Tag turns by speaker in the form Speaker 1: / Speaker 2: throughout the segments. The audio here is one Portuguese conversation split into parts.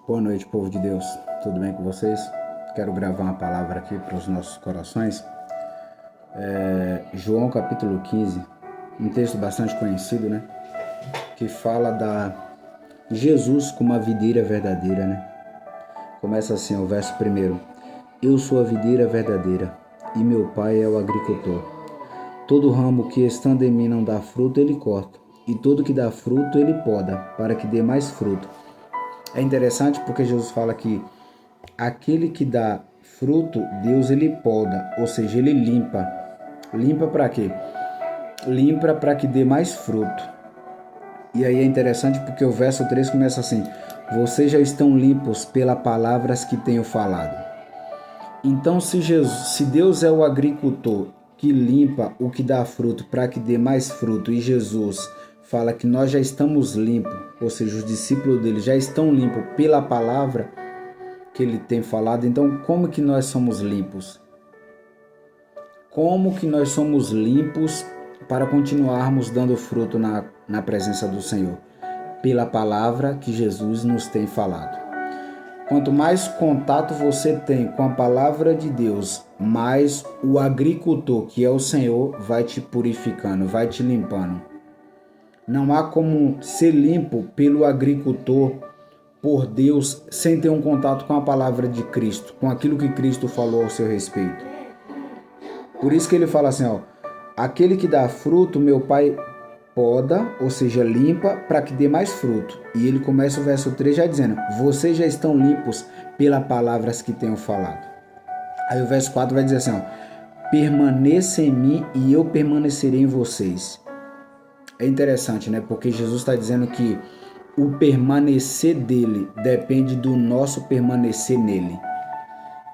Speaker 1: Boa noite, povo de Deus. Tudo bem com vocês? Quero gravar uma palavra aqui para os nossos corações. João capítulo 15, um texto bastante conhecido, né? Que fala de Jesus como a videira verdadeira, né? Começa assim, o verso 1. Eu sou a videira verdadeira e meu pai é o agricultor. Todo ramo que estando em mim não dá fruto, ele corta, e todo que dá fruto, ele poda, para que dê mais fruto. É interessante porque Jesus fala que aquele que dá fruto, Deus ele poda, ou seja, ele limpa. Limpa para quê? Limpa para que dê mais fruto. E aí é interessante porque o verso 3 começa assim: vocês já estão limpos pelas palavras que tenho falado. Então, se Deus é o agricultor que limpa o que dá fruto para que dê mais fruto, e Jesus fala que nós já estamos limpos, ou seja, os discípulos dele já estão limpos pela palavra que ele tem falado, então como que nós somos limpos? Como que nós somos limpos para continuarmos dando fruto na presença do Senhor? Pela palavra que Jesus nos tem falado. Quanto mais contato você tem com a palavra de Deus, mais o agricultor, que é o Senhor, vai te purificando, vai te limpando. Não há como ser limpo pelo agricultor, por Deus, sem ter um contato com a palavra de Cristo, com aquilo que Cristo falou ao seu respeito. Por isso que ele fala assim, aquele que dá fruto, meu Pai poda, ou seja, limpa, para que dê mais fruto. E ele começa o verso 3 já dizendo, vocês já estão limpos pelas palavras que tenho falado. Aí o verso 4 vai dizer assim, permaneça em mim e eu permanecerei em vocês. É interessante, né? Porque Jesus está dizendo que o permanecer dele depende do nosso permanecer nele.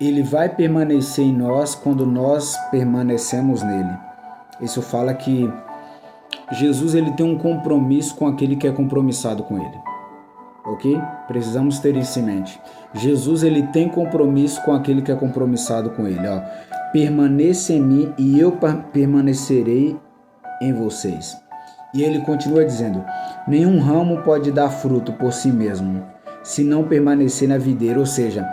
Speaker 1: Ele vai permanecer em nós quando nós permanecemos nele. Isso fala que Jesus ele tem um compromisso com aquele que é compromissado com ele. Ok? Precisamos ter isso em mente. Jesus ele tem compromisso com aquele que é compromissado com ele. Permaneça em mim e eu permanecerei em vocês. E ele continua dizendo, nenhum ramo pode dar fruto por si mesmo, se não permanecer na videira. Ou seja,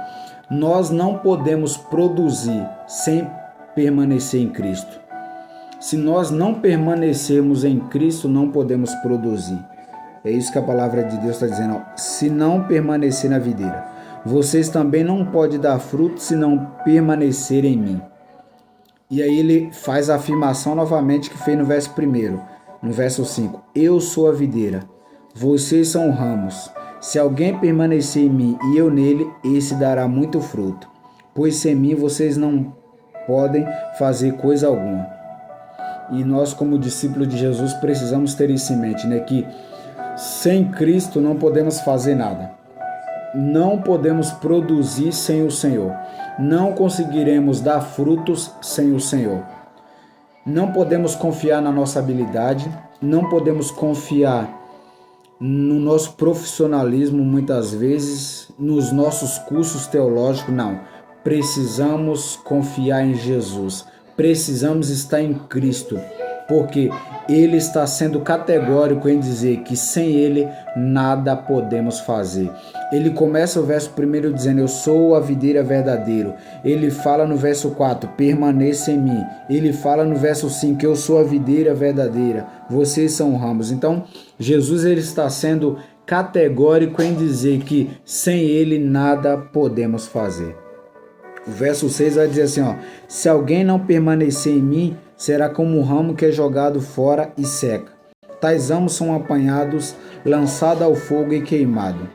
Speaker 1: nós não podemos produzir sem permanecer em Cristo. Se nós não permanecermos em Cristo, não podemos produzir. É isso que a palavra de Deus está dizendo. Se não permanecer na videira. Vocês também não podem dar fruto se não permanecer em mim. E aí ele faz a afirmação novamente que fez no verso 1. No verso 5. Eu sou a videira. Vocês são ramos. Se alguém permanecer em mim e eu nele, esse dará muito fruto. Pois sem mim vocês não podem fazer coisa alguma. E nós, como discípulos de Jesus, precisamos ter isso em mente, né? Que sem Cristo não podemos fazer nada. Não podemos produzir sem o Senhor. Não conseguiremos dar frutos sem o Senhor. Não podemos confiar na nossa habilidade. Não podemos confiar no nosso profissionalismo, muitas vezes, nos nossos cursos teológicos. Não. Precisamos confiar em Jesus. Precisamos estar em Cristo, porque ele está sendo categórico em dizer que sem ele nada podemos fazer. Ele começa o verso 1 dizendo, eu sou a videira verdadeira. Ele fala no verso 4, permaneça em mim. Ele fala no verso 5, eu sou a videira verdadeira. Vocês são ramos. Então, Jesus ele está sendo categórico em dizer que sem ele nada podemos fazer. O verso 6 vai dizer assim, se alguém não permanecer em mim, será como um ramo que é jogado fora e seca. Tais ramos são apanhados, lançados ao fogo e queimados.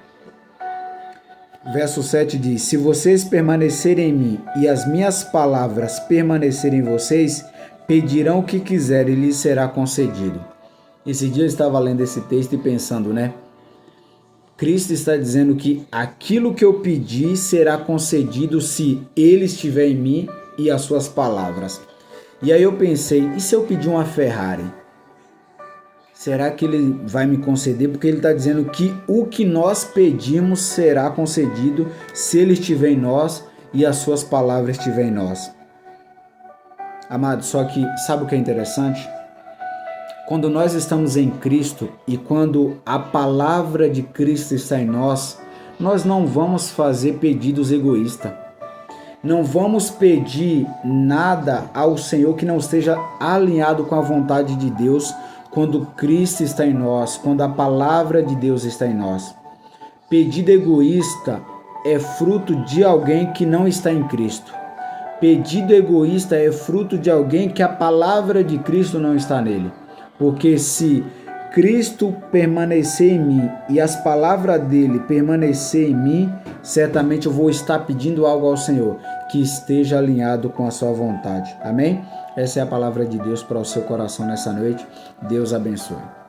Speaker 1: Verso 7 diz, se vocês permanecerem em mim e as minhas palavras permanecerem em vocês, pedirão o que quiserem e lhes será concedido. Esse dia eu estava lendo esse texto e pensando, né? Cristo está dizendo que aquilo que eu pedi será concedido se ele estiver em mim e as suas palavras. E aí eu pensei, e se eu pedir uma Ferrari? Será que ele vai me conceder? Porque ele está dizendo que o que nós pedimos será concedido se ele estiver em nós e as suas palavras estiverem em nós. Amado, só que sabe o que é interessante? Quando nós estamos em Cristo e quando a palavra de Cristo está em nós, nós não vamos fazer pedidos egoístas. Não vamos pedir nada ao Senhor que não esteja alinhado com a vontade de Deus, quando Cristo está em nós, quando a palavra de Deus está em nós. Pedido egoísta é fruto de alguém que não está em Cristo. Pedido egoísta é fruto de alguém que a palavra de Cristo não está nele. Porque se Cristo permanecer em mim e as palavras dele permanecer em mim, certamente eu vou estar pedindo algo ao Senhor que esteja alinhado com a sua vontade. Amém? Essa é a palavra de Deus para o seu coração nessa noite. Deus abençoe.